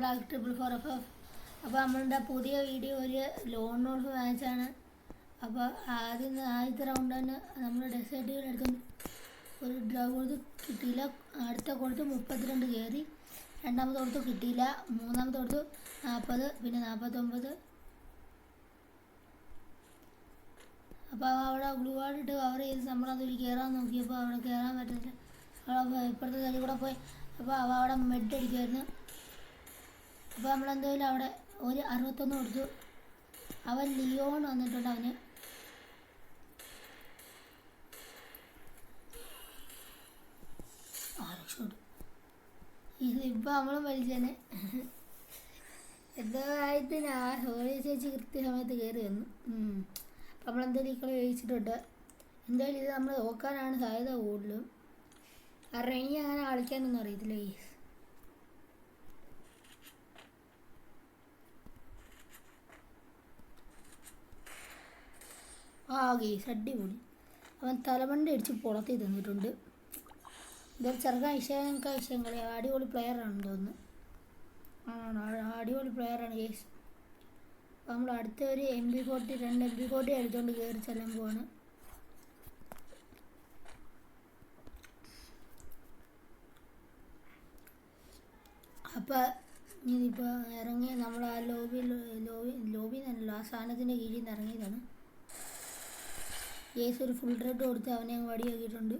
Black 444 FF. അപ്പോൾ നമ്മളുടെ പുതിയ വീഡിയോ ഒരു ലോൺ ഓൾഫ് മാച്ചാണ്. അപ്പോൾ ആദ്യത്തെ റൗണ്ട് തന്നെ നമ്മൾ ഡെസേർട്ടുകൾ എടുത്തുകൊണ്ട് ഒരു ഡ്രോ കൊടുത്ത് കിട്ടിയില്ല. അടുത്ത കൊടുത്ത് 32 കയറി. രണ്ടാമത്തെ കൊടുത്ത് കിട്ടിയില്ല. മൂന്നാമത്തെ കൊടുത്ത് 40, പിന്നെ 49. അപ്പോൾ അവിടെ ഗ്ലൂ ആയിട്ട് കവർ ചെയ്ത് നമ്മളതൊരു കയറാൻ നോക്കിയപ്പോൾ അവിടെ കയറാൻ പറ്റില്ല. അവിടെ ഇപ്പോഴത്തെ തലയിൽ കൂടെ പോയി. അപ്പോൾ അവിടെ മെഡ് അടിക്കുമായിരുന്നു. അപ്പോൾ നമ്മളെന്തായാലും അവിടെ ഒരു 61 കൊടുത്തു. അവൻ ലിയോൺ വന്നിട്ടുണ്ട്. അവന് ഇതിപ്പോൾ നമ്മളും വലിച്ചേനെ. എന്തോ ആയത്തിന് ഹോളി ചേച്ചി കൃത്യസമയത്ത് കയറി വന്നു. നമ്മളെന്തായാലും ഈ കളി കഴിച്ചിട്ടുണ്ട്. എന്തായാലും ഇത് നമ്മൾ നോക്കാനാണ് സാധ്യത കൂടുതലും. കാരണം ഇനി അങ്ങനെ കളിക്കാനൊന്നും അറിയത്തില്ല. ഗെയ്സ് അടിപൊളി. അവൻ തലമണ്ട അടിച്ച് പുറത്തി തന്നിട്ടുണ്ട്. ഇതൊരു ചെറുക്കാൻ വിഷയം കളി. അടിപൊളി പ്ലെയറാണെന്ന് തോന്നുന്നു. അടിപൊളി പ്ലെയറാണ് ഗെയ്സ്. അപ്പോൾ നമ്മൾ അടുത്ത ഒരു MP40 2 MP40 എടുത്തുകൊണ്ട് കയറി ചെല്ലാൻ പോവാണ്. അപ്പോൾ ഇതിപ്പോൾ ഇറങ്ങി നമ്മൾ ആ ലോബി എന്നല്ല, ആ സാധനത്തിൻ്റെ കീഴിൽ നിന്ന് ഇറങ്ങിയതാണ്. കേസ് ഒരു ഫുൾ റെഡ് കൊടുത്ത് അവനെ അങ്ങ് വടിയാക്കിയിട്ടുണ്ട്.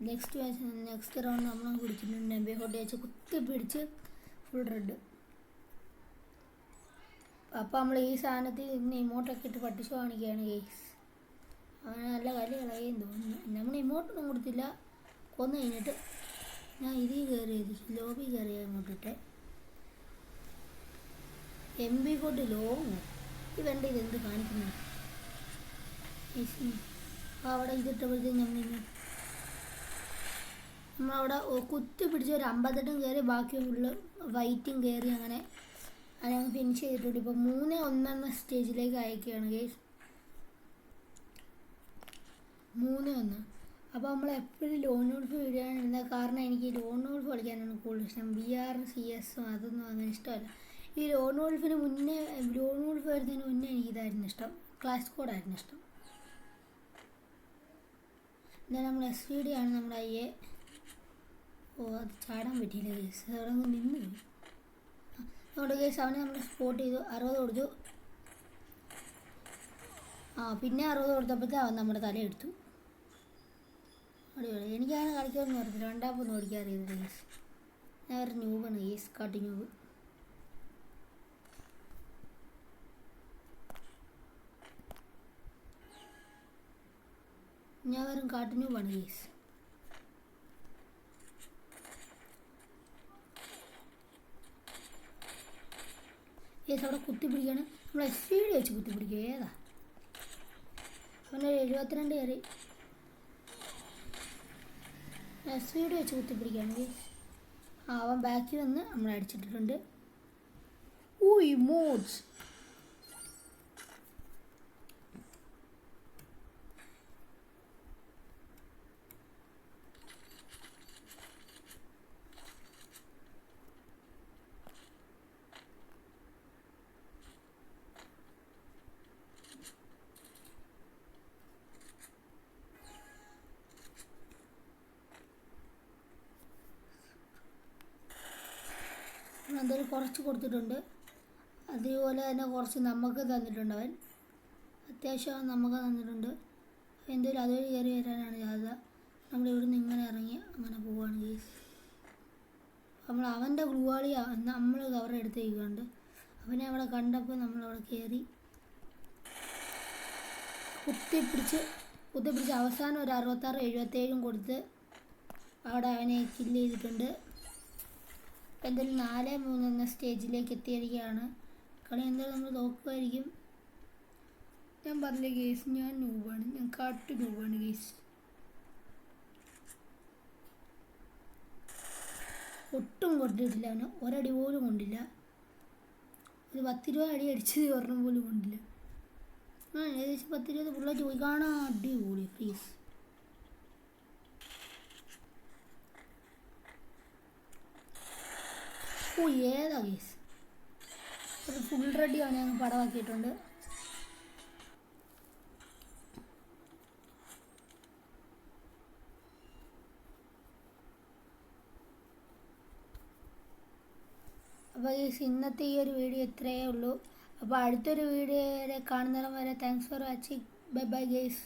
നെക്സ്റ്റ് റൗണ്ട് നമ്മളങ്ങ് പിടിച്ചിട്ടുണ്ട്. MP40 വെച്ച് കുത്തി പിടിച്ച് ഫുൾ റെഡ്. അപ്പോൾ നമ്മൾ ഈ സാധനത്തിൽ ഇന്ന് ഇമോട്ടൊക്കെ ഇട്ട് പട്ടിച്ച് കാണിക്കുകയാണ് കേസ്. അവന് നല്ല കളി കളയും തോന്നുന്നു. നമ്മൾ ഇമോട്ടൊന്നും കൊടുത്തില്ല. കൊന്നു കഴിഞ്ഞിട്ട് ഞാൻ ഇതിൽ കയറിയത് ലോബി കയറിയ ഇങ്ങോട്ടിട്ട് MP40 ലോങ്ങ് ഇവൻ്റെ ഇതെന്ത് കാണിക്കുന്നത്. അവിടെ ഇതിട്ടപ്പോഴത്തേക്കും നമ്മളവിടെ കുത്തി പിടിച്ച് ഒരു 58 കയറി, ബാക്കി ഫുള്ള് വൈറ്റും കയറി. അങ്ങനെ ഞങ്ങൾ ഫിനിഷ് ചെയ്തിട്ടുണ്ട്. ഇപ്പോൾ 3-1 എന്ന സ്റ്റേജിലേക്ക് അയക്കുകയാണ് ഗെയ്സ്. 3-1. അപ്പോൾ നമ്മൾ എപ്പോഴും ലോൺ വോൾഫ് വീഡിയോയാണ് കാരണം എനിക്ക് ലോൺ വോൾഫ് കളിക്കാനാണ് കൂടുതൽ ഇഷ്ടം. VR CS അതൊന്നും അങ്ങനെ ഇഷ്ടമല്ല. ഈ ലോൺ വോൾഫ് വരുന്നതിന് മുന്നേ എനിക്കിതായിരുന്നു ഇഷ്ടം. ക്ലാസ് കോഡായിരുന്നു ഇഷ്ടം. എന്നാൽ നമ്മൾ SVD ആണ് നമ്മുടെ അയ്യെ. അത് ചാടാൻ പറ്റിയില്ല കേസ്. അവിടെ നിന്ന് പോയി. നമ്മുടെ കേസ് അവനെ നമ്മൾ സ്പോട്ട് ചെയ്തു. 60 കൊടുത്തു. പിന്നെ 60 കൊടുത്തപ്പോഴത്തെ അവൻ നമ്മുടെ തലയെടുത്തു. അടിപൊളി. എനിക്കങ്ങനെ കളിക്കാനൊന്നും അറിയത്തില്ല. രണ്ടാമൊന്നും ഓടിക്കാറിയത് കേസ്. ഞാൻ ഒരു ന്യൂബാണ് കേസ്. കാട്ടി ന്യൂബ്. ഞാൻ വെറും കാട്ടി ന്യൂബാണ് കേസ്. കേസ് അവിടെ കുത്തിപ്പിടിക്കുകയാണ്. നമ്മൾ SVD വെച്ച് കുത്തിപ്പിടിക്കുക. ഏതാ അവൻ്റെ 72 കയറി. SVD വെച്ച് കുത്തിപ്പിടിക്കുകയാണ് കേസ്. അവൻ ബാക്കിൽ വന്ന് നമ്മൾ അടിച്ചിട്ടിട്ടുണ്ട്. ഇമോട്ട്സ്. എന്തായാലും കുറച്ച് കൊടുത്തിട്ടുണ്ട്. അതേപോലെ തന്നെ കുറച്ച് നമുക്ക് തന്നിട്ടുണ്ട്. അവൻ അത്യാവശ്യം നമുക്ക് തന്നിട്ടുണ്ട്. എന്തായാലും അതുവഴി കയറി വരാനാണ് സാധ്യത. നമ്മളിവിടെ നിന്ന് ഇങ്ങനെ ഇറങ്ങി അങ്ങനെ പോവുകയാണ് കേസ്. നമ്മൾ അവൻ്റെ ഗ്ലൂവാളി നമ്മൾ കവർ എടുത്ത് വയ്ക്കുന്നുണ്ട്. അവനെ അവിടെ കണ്ടപ്പോൾ നമ്മളവിടെ കയറി കുത്തിപ്പിടിച്ച് അവസാനം ഒരു 66 77 കൊടുത്ത് അവിടെ അവനെ കില്ല് ചെയ്തിട്ടുണ്ട്. എന്തായാലും 4-3 എന്ന സ്റ്റേജിലേക്ക് എത്തിയിരിക്കുകയാണ്. കളി എന്തായാലും നമ്മൾ നോക്കുമായിരിക്കും. ഞാൻ പറഞ്ഞില്ല കേസ്, ഞാൻ ന്യൂബാണ്. ഞാൻ കാട്ട് ന്യൂബാണ് കേസ്. ഒട്ടും കൊണ്ടിട്ടില്ല. അവന് ഒരടി പോലും കൊണ്ടില്ല. ഒരു 10-20 അടി അടിച്ചത് ഒരെണ്ണം പോലും കൊണ്ടില്ല. ഏകദേശം 10-20 പിള്ളേർ പോയി കാണാൻ. അടിപൊളി പ്ലീസ്. ഓ ഏതാ ഗേസ്, ഒരു ഫുൾ റെഡി അവനെ അങ്ങ് പടമാക്കിയിട്ടുണ്ട്. അപ്പോൾ ഗേസ് ഇന്നത്തെ ഈ ഒരു വീഡിയോ ഇത്രയേ ഉള്ളൂ. അപ്പോൾ അടുത്തൊരു വീഡിയോ കാണുന്നിടം വരെ thanks for watching. Bye bye guys.